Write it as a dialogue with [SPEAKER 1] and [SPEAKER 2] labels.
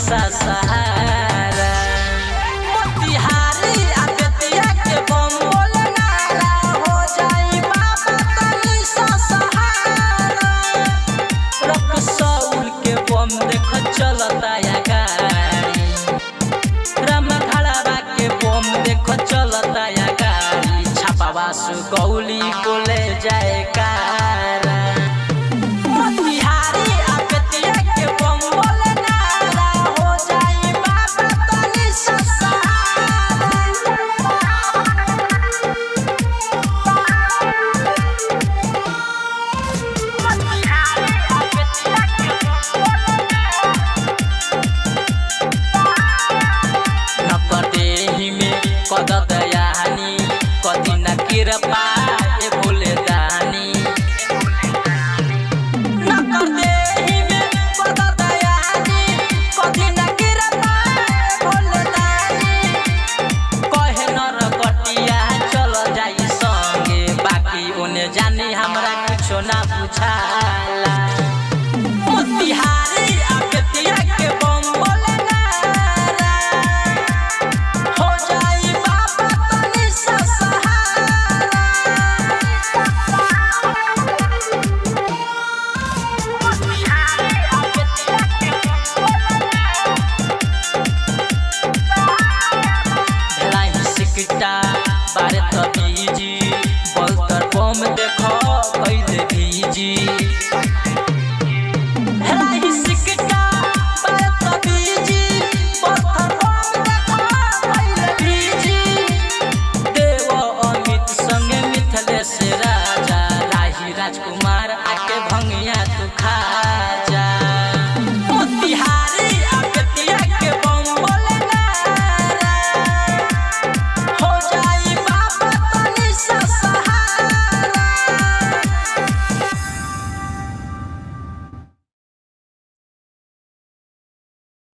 [SPEAKER 1] तनिसा सहारा मोतिहारी आ बेतिया के बम बोले नारा हो जाई बाबा तनिसा सहारा रक्सौल के बम देख चलता या गाड़ी रामघड़ावा के बम देख चलता या गाड़ी छापावा सुगौली बोले जाए कारा कदयानी कदी न कृपा ए भोले दानी न कर देहि में कदयानी कदी न कृपा ए भोले दानी कहे नर कटिया चल जाई संगे बाकी ओने जानी हमरा कुछो ना बुझाला मोतिहारी आ बेतिया के बम बोले नारा हो जाई बारे तबीजी बलतर बम देखो कैले भीजी।